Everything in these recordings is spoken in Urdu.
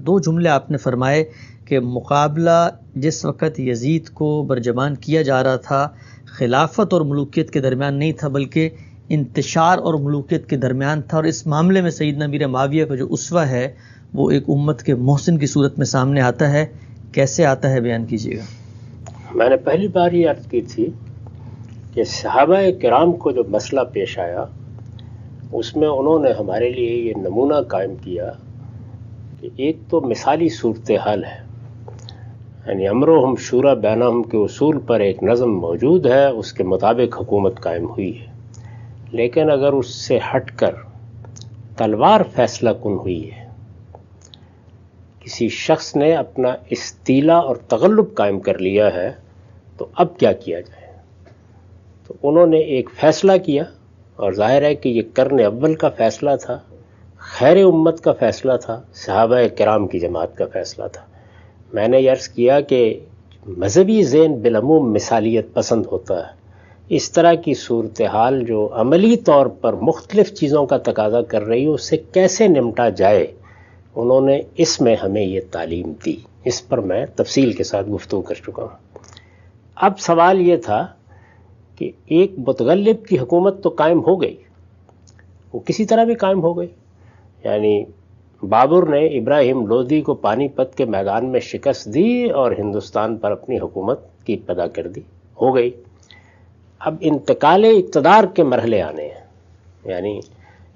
دو جملے آپ نے فرمائے کہ مقابلہ جس وقت یزید کو برجمان کیا جا رہا تھا خلافت اور ملوکیت کے درمیان نہیں تھا بلکہ انتشار اور ملوکیت کے درمیان تھا، اور اس معاملے میں سیدنا امیر معاویہ کا جو اسوہ ہے وہ ایک امت کے محسن کی صورت میں سامنے آتا ہے. کیسے آتا ہے بیان کیجیے گا. میں نے پہلی بار یہ عرض کی تھی کہ صحابہ کرام کو جو مسئلہ پیش آیا اس میں انہوں نے ہمارے لیے یہ نمونہ قائم کیا کہ ایک تو مثالی صورتحال ہے، یعنی امرہم شورا بینہم کے اصول پر ایک نظم موجود ہے، اس کے مطابق حکومت قائم ہوئی ہے، لیکن اگر اس سے ہٹ کر تلوار فیصلہ کن ہوئی ہے، کسی شخص نے اپنا استیلا اور تغلب قائم کر لیا ہے، تو اب کیا کیا جائے؟ تو انہوں نے ایک فیصلہ کیا، اور ظاہر ہے کہ یہ قرن اول کا فیصلہ تھا، خیر امت کا فیصلہ تھا، صحابہ کرام کی جماعت کا فیصلہ تھا. میں نے یہ عرض کیا کہ مذہبی ذہن بالعموم مثالیت پسند ہوتا ہے. اس طرح کی صورتحال جو عملی طور پر مختلف چیزوں کا تقاضا کر رہی ہو، اس سے کیسے نمٹا جائے، انہوں نے اس میں ہمیں یہ تعلیم دی. اس پر میں تفصیل کے ساتھ گفتگو کر چکا ہوں. اب سوال یہ تھا کہ ایک متغلب کی حکومت تو قائم ہو گئی، وہ کسی طرح بھی قائم ہو گئی. یعنی بابر نے ابراہیم لودھی کو پانی پت کے میدان میں شکست دی اور ہندوستان پر اپنی حکومت کی پیدا کر دی، ہو گئی. اب انتقال اقتدار کے مرحلے آنے ہیں، یعنی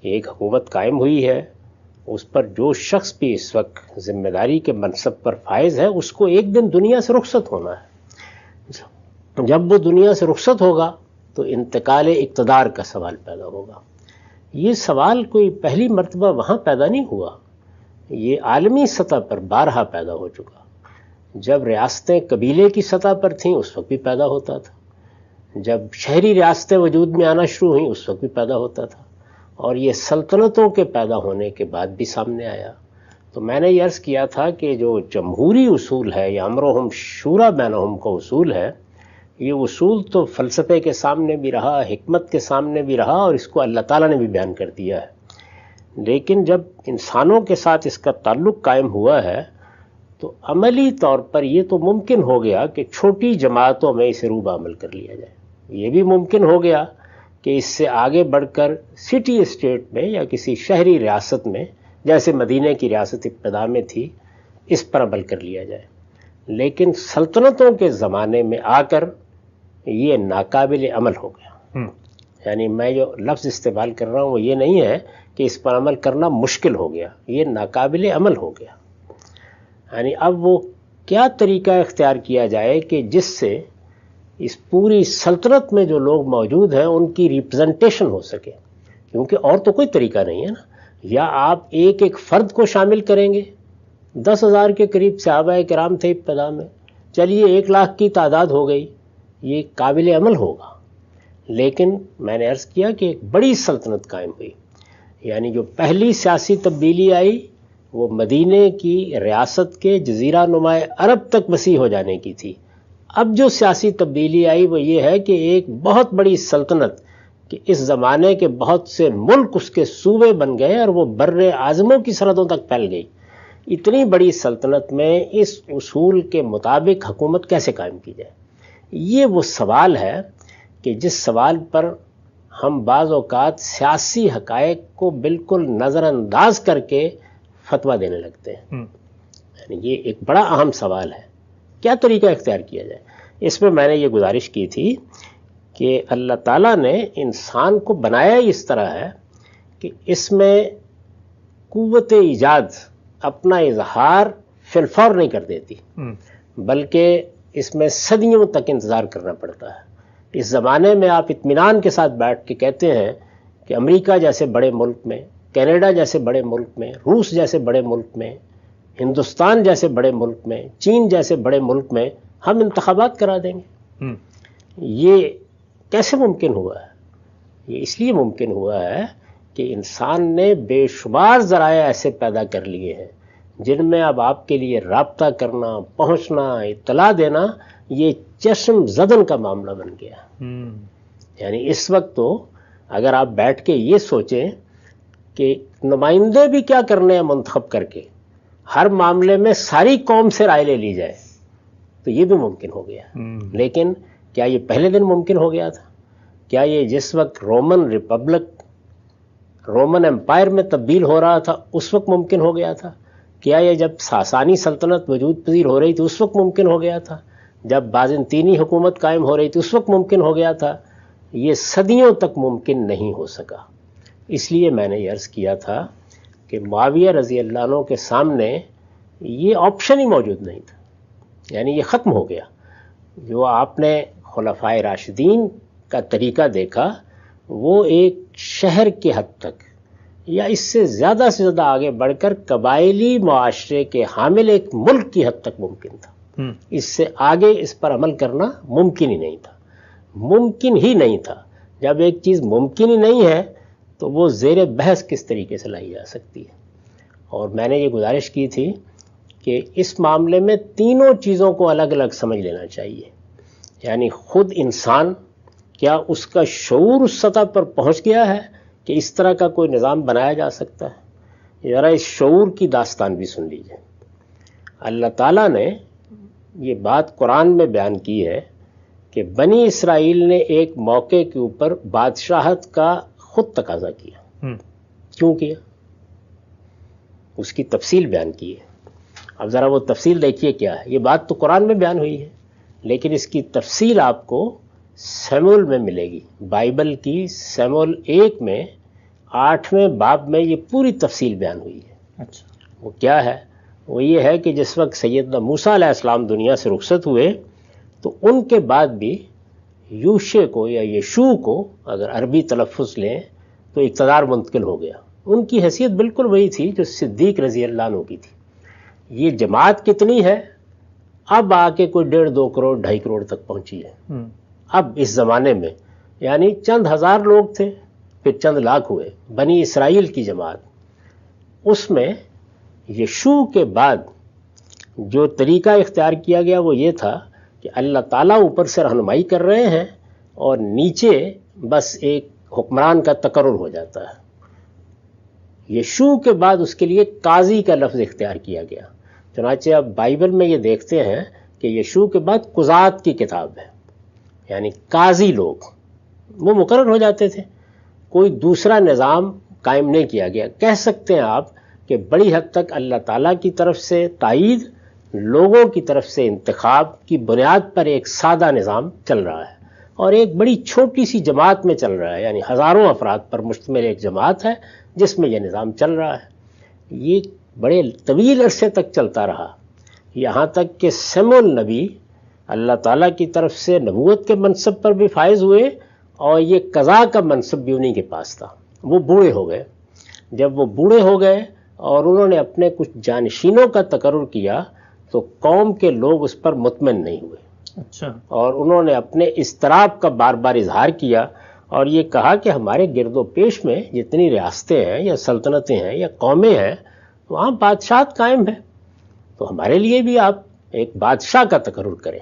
ایک حکومت قائم ہوئی ہے، اس پر جو شخص بھی اس وقت ذمہ داری کے منصب پر فائز ہے اس کو ایک دن دنیا سے رخصت ہونا ہے. جب وہ دنیا سے رخصت ہوگا تو انتقال اقتدار کا سوال پیدا ہوگا. یہ سوال کوئی پہلی مرتبہ وہاں پیدا نہیں ہوا، یہ عالمی سطح پر بارہا پیدا ہو چکا. جب ریاستیں قبیلے کی سطح پر تھیں اس وقت بھی پیدا ہوتا تھا، جب شہری ریاستیں وجود میں آنا شروع ہوئیں اس وقت بھی پیدا ہوتا تھا، اور یہ سلطنتوں کے پیدا ہونے کے بعد بھی سامنے آیا. تو میں نے یہ عرض کیا تھا کہ جو جمہوری اصول ہے یا امرہم شورا بینہم کا اصول ہے، یہ اصول تو فلسفے کے سامنے بھی رہا، حکمت کے سامنے بھی رہا، اور اس کو اللہ تعالیٰ نے بھی بیان کر دیا ہے. لیکن جب انسانوں کے ساتھ اس کا تعلق قائم ہوا ہے تو عملی طور پر یہ تو ممکن ہو گیا کہ چھوٹی جماعتوں میں اسے روبہ عمل کر لیا جائے. یہ بھی ممکن ہو گیا کہ اس سے آگے بڑھ کر سٹی اسٹیٹ میں یا کسی شہری ریاست میں، جیسے مدینہ کی ریاست ابتدا میں تھی، اس پر عمل کر لیا جائے. لیکن سلطنتوں کے زمانے میں آ کر یہ ناقابل عمل ہو گیا. یعنی میں جو لفظ استعمال کر رہا ہوں وہ یہ نہیں ہے کہ اس پر عمل کرنا مشکل ہو گیا، یہ ناقابل عمل ہو گیا. یعنی اب وہ کیا طریقہ اختیار کیا جائے کہ جس سے اس پوری سلطنت میں جو لوگ موجود ہیں ان کی ریپرزنٹیشن ہو سکے، کیونکہ اور تو کوئی طریقہ نہیں ہے نا. یا آپ ایک ایک فرد کو شامل کریں گے، 10,000 کے قریب صحابہ کرام تھے ابتدا میں، چلیے 1,00,000 کی تعداد ہو گئی، یہ قابل عمل ہوگا. لیکن میں نے عرض کیا کہ ایک بڑی سلطنت قائم ہوئی. یعنی جو پہلی سیاسی تبدیلی آئی وہ مدینہ کی ریاست کے جزیرہ نما عرب تک وسیع ہو جانے کی تھی. اب جو سیاسی تبدیلی آئی وہ یہ ہے کہ ایک بہت بڑی سلطنت کہ اس زمانے کے بہت سے ملک اس کے صوبے بن گئے اور وہ بر اعظموں کی سرحدوں تک پھیل گئی. اتنی بڑی سلطنت میں اس اصول کے مطابق حکومت کیسے قائم کی جائے؟ یہ وہ سوال ہے کہ جس سوال پر ہم بعض اوقات سیاسی حقائق کو بالکل نظر انداز کر کے فتویٰ دینے لگتے ہیں. یعنی یہ ایک بڑا اہم سوال ہے، کیا طریقہ اختیار کیا جائے. اس میں میں نے یہ گزارش کی تھی کہ اللہ تعالیٰ نے انسان کو بنایا اس طرح ہے کہ اس میں قوت ایجاد اپنا اظہار فی الفور نہیں کر دیتی، بلکہ اس میں صدیوں تک انتظار کرنا پڑتا ہے. اس زمانے میں آپ اطمینان کے ساتھ بیٹھ کے کہتے ہیں کہ امریکہ جیسے بڑے ملک میں، کینیڈا جیسے بڑے ملک میں، روس جیسے بڑے ملک میں، ہندوستان جیسے بڑے ملک میں، چین جیسے بڑے ملک میں ہم انتخابات کرا دیں گے. یہ کیسے ممکن ہوا ہے؟ یہ اس لیے ممکن ہوا ہے کہ انسان نے بے شمار ذرائع ایسے پیدا کر لیے ہیں جن میں اب آپ کے لیے رابطہ کرنا، پہنچنا، اطلاع دینا یہ چشم زدن کا معاملہ بن گیا. یعنی اس وقت تو اگر آپ بیٹھ کے یہ سوچیں کہ نمائندے بھی کیا کرنے ہیں منتخب کر کے، ہر معاملے میں ساری قوم سے رائے لے لی جائے تو یہ بھی ممکن ہو گیا. لیکن کیا یہ پہلے دن ممکن ہو گیا تھا؟ کیا یہ جس وقت رومن ریپبلک رومن امپائر میں تبدیل ہو رہا تھا اس وقت ممکن ہو گیا تھا؟ کیا یہ جب ساسانی سلطنت وجود پذیر ہو رہی تھی اس وقت ممکن ہو گیا تھا؟ جب بازنطینی حکومت قائم ہو رہی تھی اس وقت ممکن ہو گیا تھا؟ یہ صدیوں تک ممکن نہیں ہو سکا. اس لیے میں نے یہ عرض کیا تھا کہ معاویہ رضی اللہ عنہ کے سامنے یہ آپشن ہی موجود نہیں تھا، یعنی یہ ختم ہو گیا. جو آپ نے خلفائے راشدین کا طریقہ دیکھا وہ ایک شہر کے حد تک یا اس سے زیادہ آگے بڑھ کر قبائلی معاشرے کے حامل ایک ملک کی حد تک ممکن تھا. اس سے آگے اس پر عمل کرنا ممکن ہی نہیں تھا، ممکن ہی نہیں تھا. جب ایک چیز ممکن ہی نہیں ہے تو وہ زیر بحث کس طریقے سے لائی جا سکتی ہے؟ اور میں نے یہ گزارش کی تھی کہ اس معاملے میں تینوں چیزوں کو الگ الگ سمجھ لینا چاہیے. یعنی خود انسان، کیا اس کا شعور اس سطح پر پہنچ گیا ہے کہ اس طرح کا کوئی نظام بنایا جا سکتا ہے؟ ذرا اس شعور کی داستان بھی سن لیجیے. اللہ تعالیٰ نے یہ بات قرآن میں بیان کی ہے کہ بنی اسرائیل نے ایک موقع کے اوپر بادشاہت کا خود تقاضا کیا. کیوں کیا؟ اس کی تفصیل بیان کی ہے. اب ذرا وہ تفصیل دیکھیے کیا ہے. یہ بات تو قرآن میں بیان ہوئی ہے لیکن اس کی تفصیل آپ کو سیمول میں ملے گی. بائبل کی سیمول 1 میں 8ویں باب میں یہ پوری تفصیل بیان ہوئی ہے. اچھا، وہ کیا ہے؟ وہ یہ ہے کہ جس وقت سیدنا موسیٰ علیہ السلام دنیا سے رخصت ہوئے تو ان کے بعد بھی یوشع کو یا یشوع کو، اگر عربی تلفظ لیں تو اقتدار منتقل ہو گیا. ان کی حیثیت بالکل وہی تھی جو صدیق رضی اللہ عنہ کی تھی. یہ جماعت کتنی ہے؟ اب آ کے کوئی 1.5-2 کروڑ 2.5 کروڑ تک پہنچی ہے. اب اس زمانے میں یعنی چند ہزار لوگ تھے، پھر چند لاکھ ہوئے. بنی اسرائیل کی جماعت، اس میں یشوع کے بعد جو طریقہ اختیار کیا گیا وہ یہ تھا کہ اللہ تعالیٰ اوپر سے رہنمائی کر رہے ہیں اور نیچے بس ایک حکمران کا تقرر ہو جاتا ہے. یشوع کے بعد اس کے لیے قاضی کا لفظ اختیار کیا گیا. چنانچہ اب بائبل میں یہ دیکھتے ہیں کہ یشوع کے بعد قضات کی کتاب ہے، یعنی قاضی لوگ وہ مقرر ہو جاتے تھے. کوئی دوسرا نظام قائم نہیں کیا گیا. کہہ سکتے ہیں آپ کہ بڑی حد تک اللہ تعالیٰ کی طرف سے تائید، لوگوں کی طرف سے انتخاب کی بنیاد پر ایک سادہ نظام چل رہا ہے اور ایک بڑی چھوٹی سی جماعت میں چل رہا ہے. یعنی ہزاروں افراد پر مشتمل ایک جماعت ہے جس میں یہ نظام چل رہا ہے. یہ بڑے طویل عرصے تک چلتا رہا، یہاں تک کہ سیمول نبی اللہ تعالیٰ کی طرف سے نبوت کے منصب پر بھی فائز ہوئے اور یہ قضاء کا منصب بھی انہی کے پاس تھا. وہ بوڑھے ہو گئے. جب وہ بوڑھے ہو گئے اور انہوں نے اپنے کچھ جانشینوں کا تقرر کیا تو قوم کے لوگ اس پر مطمئن نہیں ہوئے. اچھا، اور انہوں نے اپنے اضطراب کا بار بار اظہار کیا اور یہ کہا کہ ہمارے گرد و پیش میں جتنی ریاستیں ہیں یا سلطنتیں ہیں یا قومیں ہیں وہاں بادشاہت قائم ہے، تو ہمارے لیے بھی آپ ایک بادشاہ کا تقرر کریں.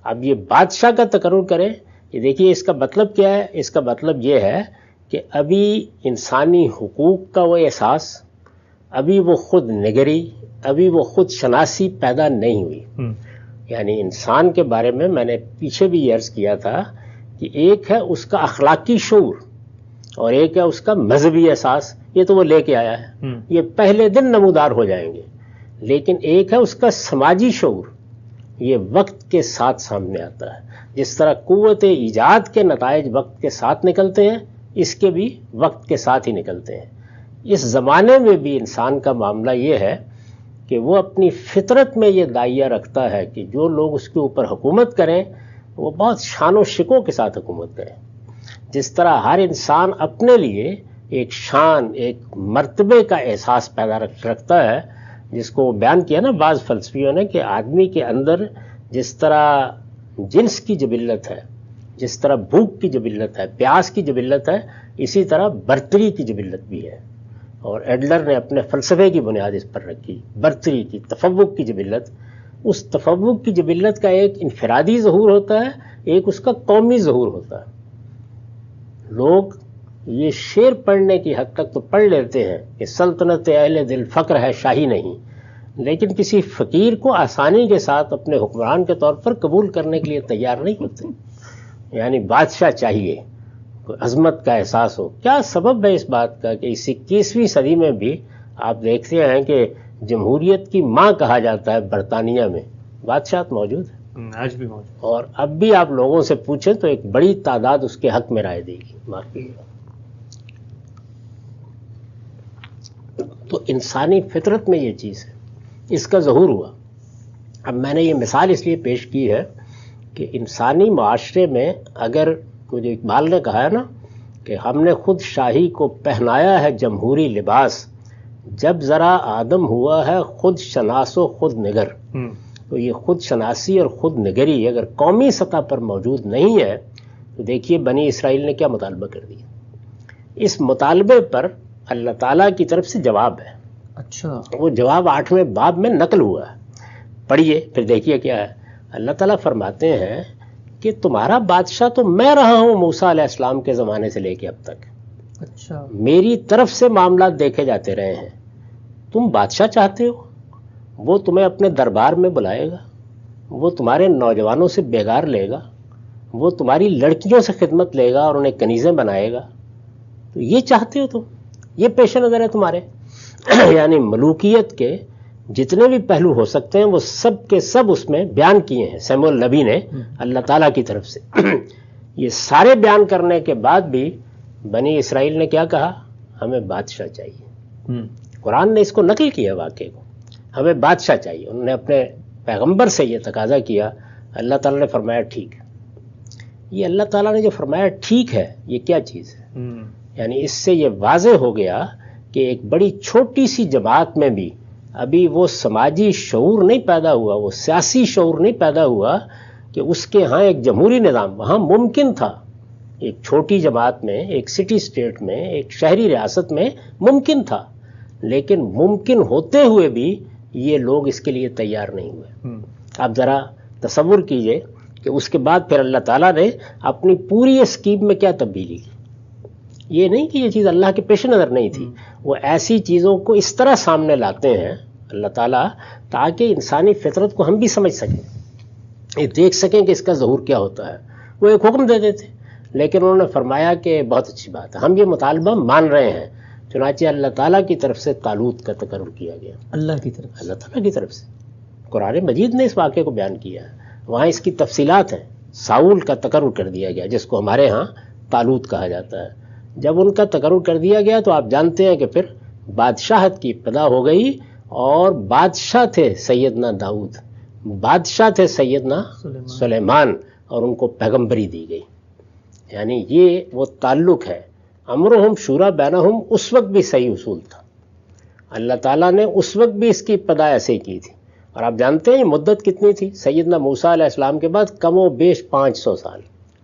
اب یہ بادشاہ کا تقرر کریں، یہ دیکھیے اس کا مطلب کیا ہے. اس کا مطلب یہ ہے کہ ابھی انسانی حقوق کا وہ احساس، ابھی وہ خود نگری، ابھی وہ خود شناسی پیدا نہیں ہوئی. یعنی انسان کے بارے میں نے پیچھے بھی یہ عرض کیا تھا کہ ایک ہے اس کا اخلاقی شعور اور ایک ہے اس کا مذہبی احساس. یہ تو وہ لے کے آیا ہے، یہ پہلے دن نمودار ہو جائیں گے. لیکن ایک ہے اس کا سماجی شعور، یہ وقت کے ساتھ سامنے آتا ہے. جس طرح قوت ایجاد کے نتائج وقت کے ساتھ نکلتے ہیں، اس کے بھی وقت کے ساتھ ہی نکلتے ہیں. اس زمانے میں بھی انسان کا معاملہ یہ ہے کہ وہ اپنی فطرت میں یہ داعیہ رکھتا ہے کہ جو لوگ اس کے اوپر حکومت کریں وہ بہت شان و شکوہ کے ساتھ حکومت کریں. جس طرح ہر انسان اپنے لیے ایک شان، ایک مرتبے کا احساس پیدا رکھتا ہے، جس کو بیان کیا نا بعض فلسفیوں نے کہ آدمی کے اندر جس طرح جنس کی جبلت ہے، جس طرح بھوک کی جبلت ہے، پیاس کی جبلت ہے، اسی طرح برتری کی جبلت بھی ہے. اور ایڈلر نے اپنے فلسفے کی بنیاد اس پر رکھی، برتری کی، تفوق کی جبلت. اس تفوق کی جبلت کا ایک انفرادی ظہور ہوتا ہے، ایک اس کا قومی ظہور ہوتا ہے. لوگ یہ شعر پڑھنے کی حد تک تو پڑھ لیتے ہیں کہ سلطنت اہل دل فقر ہے شاہی نہیں، لیکن کسی فقیر کو آسانی کے ساتھ اپنے حکمران کے طور پر قبول کرنے کے لیے تیار نہیں ہوتے. یعنی بادشاہ چاہیے، کوئی عظمت کا احساس ہو. کیا سبب ہے اس بات کا کہ اس 21ویں صدی میں بھی آپ دیکھتے ہیں کہ جمہوریت کی ماں کہا جاتا ہے برطانیہ میں بادشاہت موجود ہے، آج بھی موجود. اور اب بھی آپ لوگوں سے پوچھیں تو ایک بڑی تعداد اس کے حق میں رائے دے گی. باقی تو انسانی فطرت میں یہ چیز ہے، اس کا ظہور ہوا. اب میں نے یہ مثال اس لیے پیش کی ہے کہ انسانی معاشرے میں اگر مجھے اقبال نے کہا ہے نا کہ ہم نے خود شاہی کو پہنایا ہے جمہوری لباس، جب ذرا آدم ہوا ہے خود شناس و خود نگر. تو یہ خود شناسی اور خود نگری اگر قومی سطح پر موجود نہیں ہے تو دیکھیے بنی اسرائیل نے کیا مطالبہ کر دیا. اس مطالبے پر اللہ تعالیٰ کی طرف سے جواب ہے. اچھا، وہ جواب 8ویں باب میں نقل ہوا ہے، پڑھیے پھر دیکھیے کیا ہے. اللہ تعالیٰ فرماتے ہیں کہ تمہارا بادشاہ تو میں رہا ہوں موسیٰ علیہ السلام کے زمانے سے لے کے اب تک. اچھا، میری طرف سے معاملات دیکھے جاتے رہے ہیں. تم بادشاہ چاہتے ہو، وہ تمہیں اپنے دربار میں بلائے گا، وہ تمہارے نوجوانوں سے بیگار لے گا، وہ تمہاری لڑکیوں سے خدمت لے گا اور انہیں کنیزیں بنائے گا. تو یہ چاہتے ہو تم، یہ پیش نظر ہے تمہارے. یعنی ملوکیت کے جتنے بھی پہلو ہو سکتے ہیں وہ سب کے سب اس میں بیان کیے ہیں سیموئل نبی نے اللہ تعالیٰ کی طرف سے. یہ سارے بیان کرنے کے بعد بھی بنی اسرائیل نے کیا کہا؟ ہمیں بادشاہ چاہیے. قرآن نے اس کو نقل کیا واقعے کو، ہمیں بادشاہ چاہیے. انہوں نے اپنے پیغمبر سے یہ تقاضا کیا. اللہ تعالیٰ نے فرمایا ٹھیک. یہ اللہ تعالیٰ نے جو فرمایا ٹھیک ہے، یہ کیا چیز ہے؟ یعنی اس سے یہ واضح ہو گیا کہ ایک بڑی چھوٹی سی جماعت میں بھی ابھی وہ سماجی شعور نہیں پیدا ہوا، وہ سیاسی شعور نہیں پیدا ہوا کہ اس کے ہاں ایک جمہوری نظام وہاں ممکن تھا. ایک چھوٹی جماعت میں، ایک سٹی سٹیٹ میں، ایک شہری ریاست میں ممکن تھا، لیکن ممکن ہوتے ہوئے بھی یہ لوگ اس کے لیے تیار نہیں ہوئے. آپ ذرا تصور کیجئے کہ اس کے بعد پھر اللہ تعالیٰ نے اپنی پوری اسکیم میں کیا تبدیلی کی. یہ نہیں کہ یہ چیز اللہ کے پیش نظر نہیں تھی، وہ ایسی چیزوں کو اس طرح سامنے لاتے ہیں اللہ تعالیٰ تاکہ انسانی فطرت کو ہم بھی سمجھ سکیں، یہ دیکھ سکیں کہ اس کا ظہور کیا ہوتا ہے. وہ ایک حکم دے دیتے، لیکن انہوں نے فرمایا کہ بہت اچھی بات ہے، ہم یہ مطالبہ مان رہے ہیں. چنانچہ اللہ تعالیٰ کی طرف سے طالوت کا تقرر کیا گیا. اللہ تعالیٰ کی طرف سے قرآن مجید نے اس واقعے کو بیان کیا ہے. وہاں اس کی تفصیلات ہیں. ساؤل کا تقرر کر دیا گیا جس کو ہمارے ہاں طالوت کہا جاتا ہے. جب ان کا تقرر کر دیا گیا تو آپ جانتے ہیں کہ پھر بادشاہت کی ابتدا ہو گئی، اور بادشاہ تھے سیدنا داؤد، بادشاہ تھے سیدنا سلیمان، اور ان کو پیغمبری دی گئی. یعنی یہ وہ تعلق ہے. امرہم شورا بینہم اس وقت بھی صحیح اصول تھا. اللہ تعالیٰ نے اس وقت بھی اس کی ابتدا ایسے ہی کی تھی. اور آپ جانتے ہیں یہ مدت کتنی تھی؟ سیدنا موسیٰ علیہ السلام کے بعد کم و بیش 500 سال.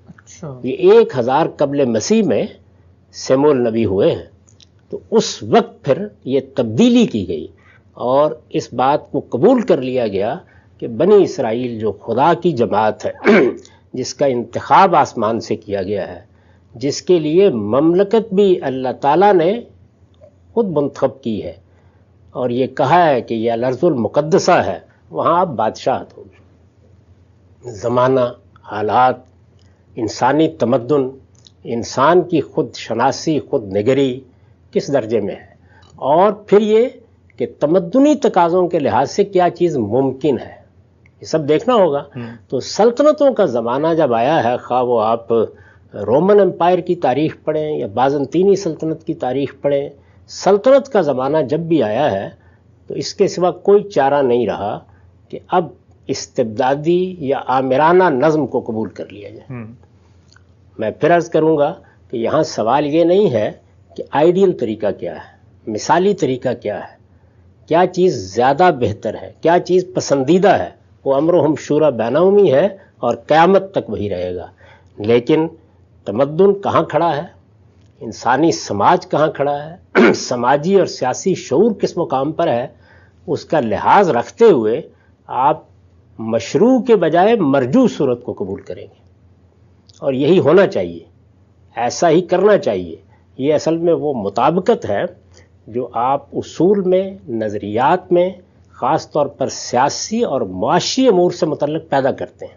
اچھا، یہ 1000 قبل مسیح میں سیموئیل نبی ہوئے ہیں. تو اس وقت پھر یہ تبدیلی کی گئی اور اس بات کو قبول کر لیا گیا کہ بنی اسرائیل جو خدا کی جماعت ہے، جس کا انتخاب آسمان سے کیا گیا ہے، جس کے لیے مملکت بھی اللہ تعالیٰ نے خود منتخب کی ہے اور یہ کہا ہے کہ یہ الارض المقدسہ ہے، وہاں اب بادشاہت ہوگی. زمانہ، حالات، انسانی تمدن، انسان کی خود شناسی، خود نگری کس درجے میں ہے، اور پھر یہ کہ تمدنی تقاضوں کے لحاظ سے کیا چیز ممکن ہے، یہ سب دیکھنا ہوگا. تو سلطنتوں کا زمانہ جب آیا ہے، خواہ وہ آپ رومن امپائر کی تاریخ پڑھیں یا بازنطینی سلطنت کی تاریخ پڑھیں، سلطنت کا زمانہ جب بھی آیا ہے تو اس کے سوا کوئی چارہ نہیں رہا کہ اب استبدادی یا آمرانہ نظم کو قبول کر لیا جائے. میں پھر عرض کروں گا کہ یہاں سوال یہ نہیں ہے کہ آئیڈیل طریقہ کیا ہے، مثالی طریقہ کیا ہے، کیا چیز زیادہ بہتر ہے، کیا چیز پسندیدہ ہے. وہ امرہم شورا بینہم ہی ہے اور قیامت تک وہی رہے گا. لیکن تمدن کہاں کھڑا ہے، انسانی سماج کہاں کھڑا ہے، سماجی اور سیاسی شعور کس مقام پر ہے، اس کا لحاظ رکھتے ہوئے آپ مشروع کے بجائے مرجو صورت کو قبول کریں گے. اور یہی ہونا چاہیے، ایسا ہی کرنا چاہیے. یہ اصل میں وہ مطابقت ہے جو آپ اصول میں، نظریات میں، خاص طور پر سیاسی اور معاشی امور سے متعلق پیدا کرتے ہیں.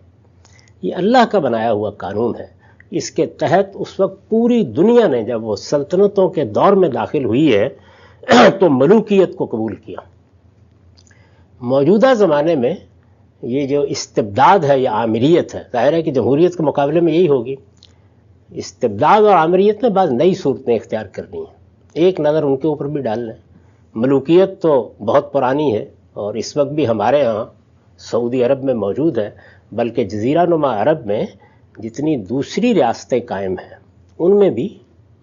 یہ اللہ کا بنایا ہوا قانون ہے. اس کے تحت اس وقت پوری دنیا نے جب وہ سلطنتوں کے دور میں داخل ہوئی ہے تو ملوکیت کو قبول کیا. موجودہ زمانے میں یہ جو استبداد ہے یا آمریت ہے، ظاہر ہے کہ جمہوریت کے مقابلے میں یہی ہوگی. استبداد اور آمریت میں بعض نئی صورتیں اختیار کرنی ہیں. ایک نظر ان کے اوپر بھی ڈال لیں. ملوکیت تو بہت پرانی ہے اور اس وقت بھی ہمارے ہاں سعودی عرب میں موجود ہے، بلکہ جزیرہ نما عرب میں جتنی دوسری ریاستیں قائم ہیں ان میں بھی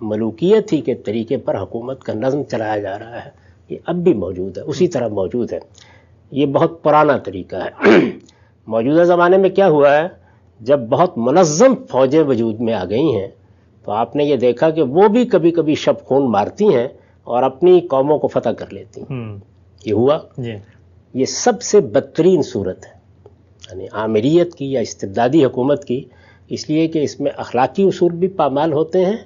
ملوکیت ہی کے طریقے پر حکومت کا نظم چلایا جا رہا ہے. یہ اب بھی موجود ہے، اسی طرح موجود ہے. یہ بہت پرانا طریقہ ہے. موجودہ زمانے میں کیا ہوا ہے، جب بہت منظم فوجیں وجود میں آ گئی ہیں تو آپ نے یہ دیکھا کہ وہ بھی کبھی کبھی شب خون مارتی ہیں اور اپنی قوموں کو فتح کر لیتی ہیں. یہ ہوا. یہ سب سے بدترین صورت ہے، یعنی آمریت کی یا استبدادی حکومت کی، اس لیے کہ اس میں اخلاقی اصول بھی پامال ہوتے ہیں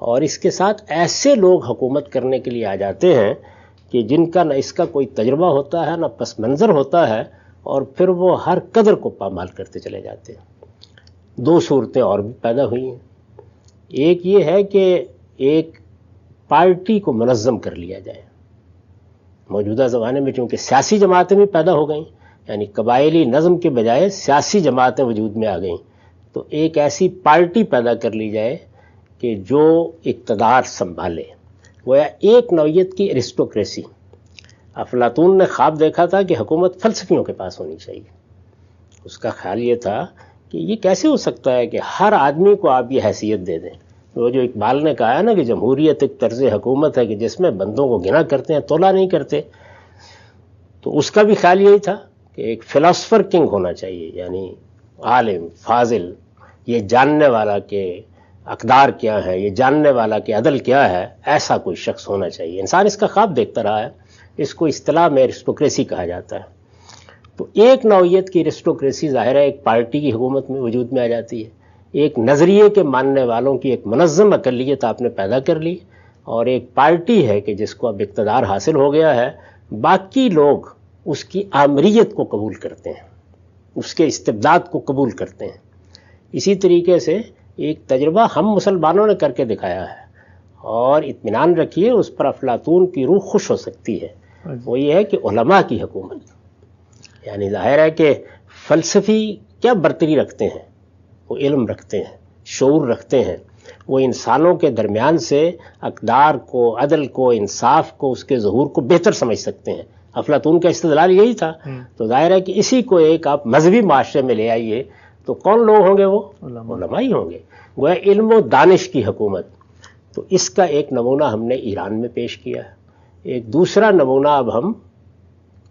اور اس کے ساتھ ایسے لوگ حکومت کرنے کے لیے آ جاتے ہیں کہ جن کا نہ اس کا کوئی تجربہ ہوتا ہے نہ پس منظر ہوتا ہے، اور پھر وہ ہر قدر کو پامال کرتے چلے جاتے ہیں. دو صورتیں اور بھی پیدا ہوئی ہیں. ایک یہ ہے کہ ایک پارٹی کو منظم کر لیا جائے. موجودہ زمانے میں چونکہ سیاسی جماعتیں بھی پیدا ہو گئیں، یعنی قبائلی نظم کے بجائے سیاسی جماعتیں وجود میں آ گئیں، تو ایک ایسی پارٹی پیدا کر لی جائے کہ جو اقتدار سنبھالے. گویا ایک نوعیت کی ایرسٹوکریسی. افلاطون نے خواب دیکھا تھا کہ حکومت فلسفیوں کے پاس ہونی چاہیے. اس کا خیال یہ تھا کہ یہ کیسے ہو سکتا ہے کہ ہر آدمی کو آپ یہ حیثیت دے دیں. وہ جو اقبال نے کہا ہے نا کہ جمہوریت ایک طرز حکومت ہے کہ جس میں بندوں کو گنا کرتے ہیں، تولا نہیں کرتے. تو اس کا بھی خیال یہی تھا کہ ایک فلاسفر کنگ ہونا چاہیے، یعنی عالم فاضل، یہ جاننے والا کہ اقدار کیا ہے، یہ جاننے والا کہ عدل کیا ہے، ایسا کوئی شخص ہونا چاہیے. انسان اس کا خواب دیکھتا رہا ہے. اس کو اصطلاح میں ایرسٹوکریسی کہا جاتا ہے. تو ایک نوعیت کی ایرسٹوکریسی ظاہر ہے ایک پارٹی کی حکومت میں وجود میں آ جاتی ہے. ایک نظریے کے ماننے والوں کی ایک منظم اقلیت آپ نے پیدا کر لی، اور ایک پارٹی ہے کہ جس کو اب اقتدار حاصل ہو گیا ہے. باقی لوگ اس کی آمریت کو قبول کرتے ہیں، اس کے استبداد کو قبول کرتے ہیں. اسی طریقے سے ایک تجربہ ہم مسلمانوں نے کر کے دکھایا ہے، اور اطمینان رکھیے اس پر افلاطون کی روح خوش ہو سکتی ہے. وہ یہ ہے کہ علماء کی حکومت. یعنی ظاہر ہے کہ فلسفی کیا برتری رکھتے ہیں، وہ علم رکھتے ہیں، شعور رکھتے ہیں. وہ انسانوں کے درمیان سے اقدار کو، عدل کو، انصاف کو، اس کے ظہور کو بہتر سمجھ سکتے ہیں. افلاطون کا استدلال یہی تھا. تو ظاہر ہے کہ اسی کو ایک آپ مذہبی معاشرے میں لے آئیے تو کون لوگ ہوں گے؟ وہ علماء ہی ہوں گے. گویا علم و دانش کی حکومت. تو اس کا ایک نمونہ ہم نے ایران میں پیش کیا ہے. ایک دوسرا نمونہ اب ہم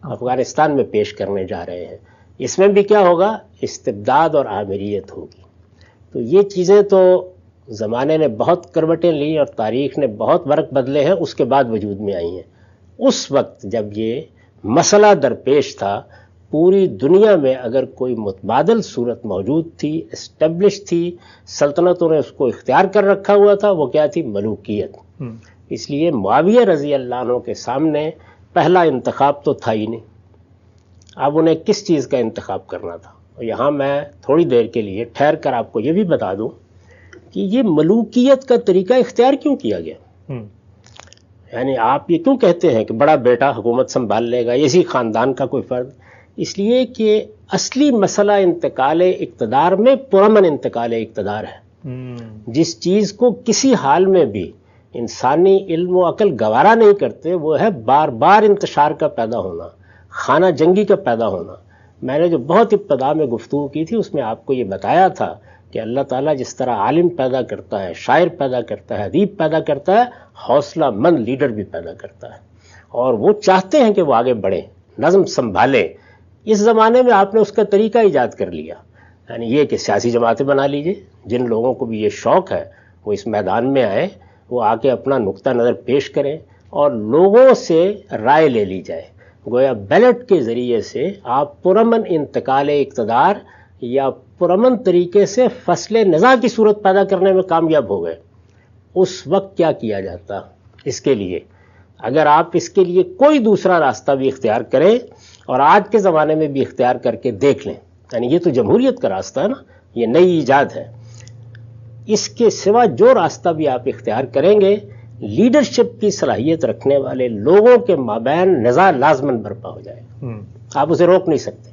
افغانستان میں پیش کرنے جا رہے ہیں. اس میں بھی کیا ہوگا؟ استبداد اور آمریت ہوگی. تو یہ چیزیں تو زمانے نے بہت کروٹیں لی اور تاریخ نے بہت ورق بدلے ہیں، اس کے بعد وجود میں آئی ہیں. اس وقت جب یہ مسئلہ درپیش تھا، پوری دنیا میں اگر کوئی متبادل صورت موجود تھی، اسٹیبلش تھی، سلطنتوں نے اس کو اختیار کر رکھا ہوا تھا، وہ کیا تھی؟ ملوکیت. اس لیے معاویہ رضی اللہ عنہ کے سامنے پہلا انتخاب تو تھا ہی نہیں. اب انہیں کس چیز کا انتخاب کرنا تھا؟ اور یہاں میں تھوڑی دیر کے لیے ٹھہر کر آپ کو یہ بھی بتا دوں کہ یہ ملوکیت کا طریقہ اختیار کیوں کیا گیا. یعنی آپ یہ کیوں کہتے ہیں کہ بڑا بیٹا حکومت سنبھال لے گا، اسی خاندان کا کوئی فرد؟ اس لیے کہ اصلی مسئلہ انتقال اقتدار میں پرامن انتقال اقتدار ہے. جس چیز کو کسی حال میں بھی انسانی علم و عقل گوارا نہیں کرتے، وہ ہے بار بار انتشار کا پیدا ہونا، خانہ جنگی کا پیدا ہونا. میں نے جو بہت ابتدا میں گفتگو کی تھی اس میں آپ کو یہ بتایا تھا کہ اللہ تعالیٰ جس طرح عالم پیدا کرتا ہے، شاعر پیدا کرتا ہے، ادیب پیدا کرتا ہے، حوصلہ مند لیڈر بھی پیدا کرتا ہے. اور وہ چاہتے ہیں کہ وہ آگے بڑھیں، نظم سنبھالیں. اس زمانے میں آپ نے اس کا طریقہ ایجاد کر لیا، یعنی یہ کہ سیاسی جماعتیں بنا لیجئے. جن لوگوں کو بھی یہ شوق ہے وہ اس میدان میں آئیں، وہ آ کے اپنا نقطہ نظر پیش کریں اور لوگوں سے رائے لے لی جائے. گویا بیلٹ کے ذریعے سے آپ پرامن انتقال اقتدار یا پرامن طریقے سے فصل نزاع کی صورت پیدا کرنے میں کامیاب ہو گئے. اس وقت کیا کیا جاتا؟ اس کے لیے اگر آپ اس کے لیے کوئی دوسرا راستہ بھی اختیار کریں اور آج کے زمانے میں بھی اختیار کر کے دیکھ لیں. یعنی یہ تو جمہوریت کا راستہ ہے نا، یہ نئی ایجاد ہے. اس کے سوا جو راستہ بھی آپ اختیار کریں گے، لیڈرشپ کی صلاحیت رکھنے والے لوگوں کے مابین نزاع لازماً برپا ہو جائے گا. آپ اسے روک نہیں سکتے.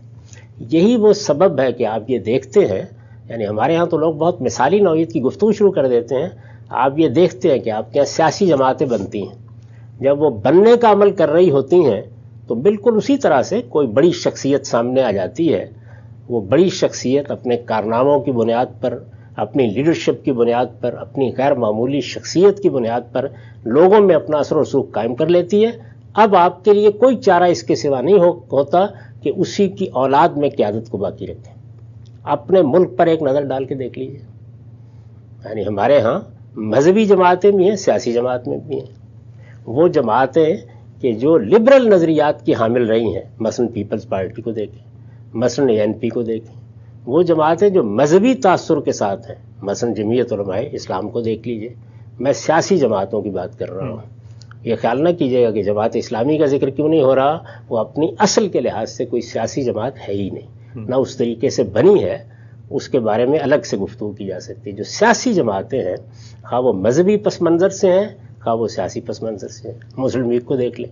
یہی وہ سبب ہے کہ آپ یہ دیکھتے ہیں، یعنی ہمارے ہاں تو لوگ بہت مثالی نوعیت کی گفتگو شروع کر دیتے ہیں. آپ یہ دیکھتے ہیں کہ آپ کے یہاں سیاسی جماعتیں بنتی ہیں، جب وہ بننے کا عمل کر رہی ہوتی ہیں تو بالکل اسی طرح سے کوئی بڑی شخصیت سامنے آ جاتی ہے. وہ بڑی شخصیت اپنے کارناموں کی بنیاد پر، اپنی لیڈرشپ کی بنیاد پر، اپنی غیر معمولی شخصیت کی بنیاد پر لوگوں میں اپنا اثر و رسوخ قائم کر لیتی ہے. اب آپ کے لیے کوئی چارہ اس کے سوا نہیں ہوتا کہ اسی کی اولاد میں قیادت کو باقی رکھیں. اپنے ملک پر ایک نظر ڈال کے دیکھ لیجیے. یعنی ہمارے ہاں مذہبی جماعتیں بھی ہیں، سیاسی جماعت میں بھی ہیں. وہ جماعتیں کہ جو لبرل نظریات کی حامل رہی ہیں، مثلا پیپلز پارٹی کو دیکھیں، مثلا ANP کو دیکھیں. وہ جماعتیں جو مذہبی تاثر کے ساتھ ہیں، مثلا جمعیت علماء اسلام کو دیکھ لیجئے. میں سیاسی جماعتوں کی بات کر رہا ہوں. یہ خیال نہ کیجیے گا کہ جماعت اسلامی کا ذکر کیوں نہیں ہو رہا. وہ اپنی اصل کے لحاظ سے کوئی سیاسی جماعت ہے ہی نہیں، نہ اس طریقے سے بنی ہے. اس کے بارے میں الگ سے گفتگو کی جا سکتی ہے. جو سیاسی جماعتیں ہیں، خواہ وہ مذہبی پس منظر سے ہیں، خواہ وہ سیاسی پس منظر سے ہیں. مسلم لیگ کو دیکھ لیں.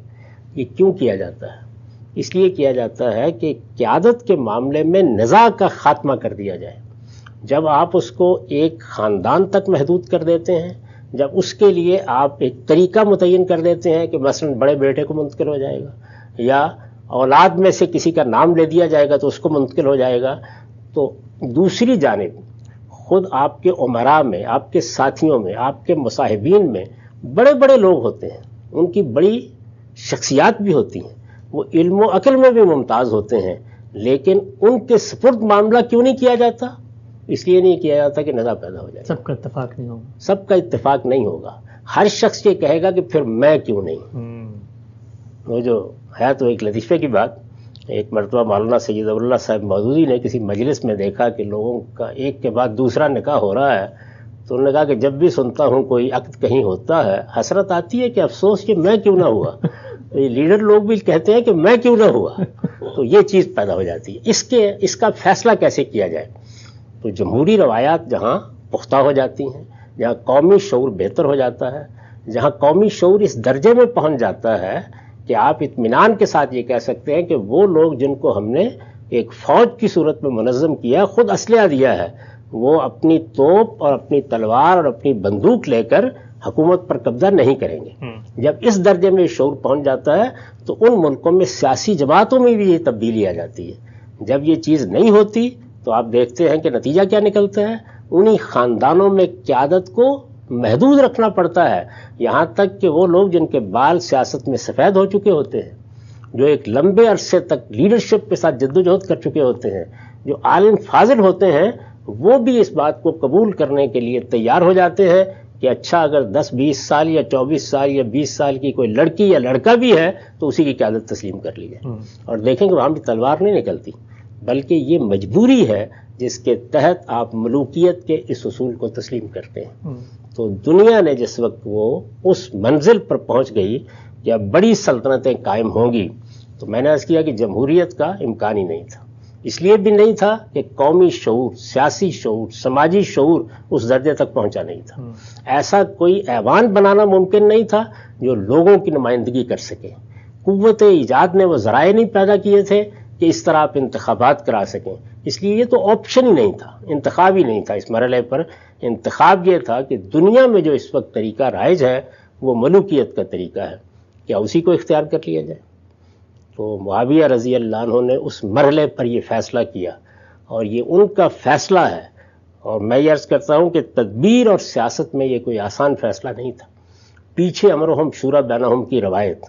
یہ کیوں کیا جاتا ہے؟ اس لیے کیا جاتا ہے کہ قیادت کے معاملے میں نزاع کا خاتمہ کر دیا جائے. جب آپ اس کو ایک خاندان تک محدود کر دیتے ہیں، جب اس کے لیے آپ ایک طریقہ متعین کر دیتے ہیں کہ مثلا بڑے بیٹے کو منتقل ہو جائے گا، یا اولاد میں سے کسی کا نام لے دیا جائے گا تو اس کو منتقل ہو جائے گا، تو دوسری جانب خود آپ کے امراء میں، آپ کے ساتھیوں میں، آپ کے مصاحبین میں بڑے بڑے لوگ ہوتے ہیں، ان کی بڑی شخصیات بھی ہوتی ہیں، وہ علم و عقل میں بھی ممتاز ہوتے ہیں، لیکن ان کے سپرد معاملہ کیوں نہیں کیا جاتا؟ اس لیے نہیں کیا جاتا کہ نزاع پیدا ہو جائے. سب کا اتفاق نہیں ہوگا. سب کا اتفاق نہیں ہوگا. ہر شخص یہ کہے گا کہ پھر میں کیوں نہیں. وہ جو ہے تو ایک لطیفے کی بات، ایک مرتبہ مولانا سید اللہ صاحب مودودی نے کسی مجلس میں دیکھا کہ لوگوں کا ایک کے بعد دوسرا نکاح ہو رہا ہے، تو انہوں نے کہا کہ جب بھی سنتا ہوں کوئی عقد کہیں ہوتا ہے، حسرت آتی ہے کہ افسوس کہ میں کیوں نہ ہوا. لیڈر لوگ بھی کہتے ہیں کہ میں کیوں نہ ہوا. تو یہ چیز پیدا ہو جاتی ہے. اس کا فیصلہ کیسے کیا جائے؟ تو جمہوری روایات جہاں پختہ ہو جاتی ہیں، جہاں قومی شعور بہتر ہو جاتا ہے، جہاں قومی شعور اس درجے میں پہنچ جاتا ہے کہ آپ اطمینان کے ساتھ یہ کہہ سکتے ہیں کہ وہ لوگ جن کو ہم نے ایک فوج کی صورت میں منظم کیا، خود اسلحہ دیا ہے، وہ اپنی توپ اور اپنی تلوار اور اپنی بندوق لے کر حکومت پر قبضہ نہیں کریں گے. جب اس درجے میں شعور پہنچ جاتا ہے تو ان ملکوں میں سیاسی جماعتوں میں بھی یہ تبدیلی آ جاتی ہے. جب یہ چیز نہیں ہوتی تو آپ دیکھتے ہیں کہ نتیجہ کیا نکلتا ہے. انہی خاندانوں میں قیادت کو محدود رکھنا پڑتا ہے، یہاں تک کہ وہ لوگ جن کے بال سیاست میں سفید ہو چکے ہوتے ہیں، جو ایک لمبے عرصے تک لیڈرشپ کے ساتھ جدوجہد کر چکے ہوتے ہیں، جو عالم فاضل ہوتے ہیں، وہ بھی اس بات کو قبول کرنے کے لیے تیار ہو جاتے ہیں کہ اچھا اگر 10-20 سال یا 24 سال یا 20 سال کی کوئی لڑکی یا لڑکا بھی ہے تو اسی کی قیادت تسلیم کر لی جائے. اور دیکھیں کہ وہاں بھی تلوار نہیں نکلتی، بلکہ یہ مجبوری ہے جس کے تحت آپ ملوکیت کے اس اصول کو تسلیم کرتے ہیں. تو دنیا نے جس وقت وہ اس منزل پر پہنچ گئی کہ اب بڑی سلطنتیں قائم ہوں گی، تو میں نے عرض کیا کہ جمہوریت کا امکان ہی نہیں تھا. اس لیے بھی نہیں تھا کہ قومی شعور، سیاسی شعور، سماجی شعور اس درجے تک پہنچا نہیں تھا. ایسا کوئی ایوان بنانا ممکن نہیں تھا جو لوگوں کی نمائندگی کر سکے. قوت ایجاد نے وہ ذرائع نہیں پیدا کیے تھے کہ اس طرح آپ انتخابات کرا سکیں. اس لیے یہ تو آپشن ہی نہیں تھا، انتخاب ہی نہیں تھا. اس مرحلے پر انتخاب یہ تھا کہ دنیا میں جو اس وقت طریقہ رائج ہے وہ ملوکیت کا طریقہ ہے، کیا اسی کو اختیار کر لیا جائے. تو معاویہ رضی اللہ عنہ نے اس مرحلے پر یہ فیصلہ کیا، اور یہ ان کا فیصلہ ہے. اور میں یہ عرض کرتا ہوں کہ تدبیر اور سیاست میں یہ کوئی آسان فیصلہ نہیں تھا. پیچھے امرہم شورا بینہم کی روایت،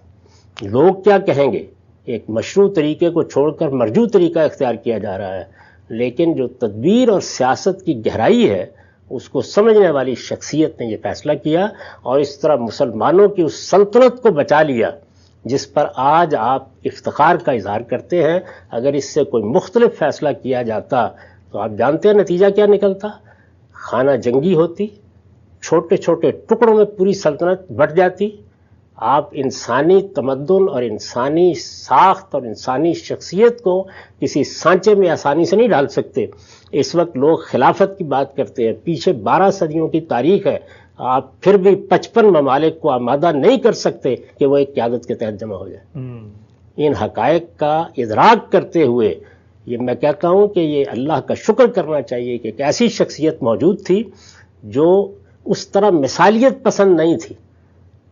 لوگ کیا کہیں گے، ایک مشروع طریقے کو چھوڑ کر مرجوع طریقہ اختیار کیا جا رہا ہے، لیکن جو تدبیر اور سیاست کی گہرائی ہے اس کو سمجھنے والی شخصیت نے یہ فیصلہ کیا، اور اس طرح مسلمانوں کی اس سلطنت کو بچا لیا جس پر آج آپ افتخار کا اظہار کرتے ہیں. اگر اس سے کوئی مختلف فیصلہ کیا جاتا تو آپ جانتے ہیں نتیجہ کیا نکلتا. خانہ جنگی ہوتی، چھوٹے چھوٹے ٹکڑوں میں پوری سلطنت بٹ جاتی، آپ انسانی تمدن اور انسانی ساخت اور انسانی شخصیت کو کسی سانچے میں آسانی سے نہیں ڈال سکتے۔ اس وقت لوگ خلافت کی بات کرتے ہیں، پیچھے 12 صدیوں کی تاریخ ہے، آپ پھر بھی 55 ممالک کو آمادہ نہیں کر سکتے کہ وہ ایک قیادت کے تحت جمع ہو جائے۔ ان حقائق کا ادراک کرتے ہوئے یہ میں کہتا ہوں کہ یہ اللہ کا شکر کرنا چاہیے کہ ایک ایسی شخصیت موجود تھی جو اس طرح مثالیت پسند نہیں تھی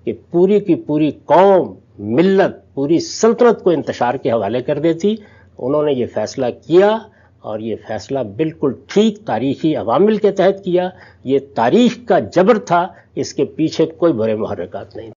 کہ پوری کی پوری قوم، ملت، پوری سلطنت کو انتشار کے حوالے کر دیتی۔ انہوں نے یہ فیصلہ کیا اور یہ فیصلہ بالکل ٹھیک تاریخی عوامل کے تحت کیا۔ یہ تاریخ کا جبر تھا، اس کے پیچھے کوئی برے محرکات نہیں۔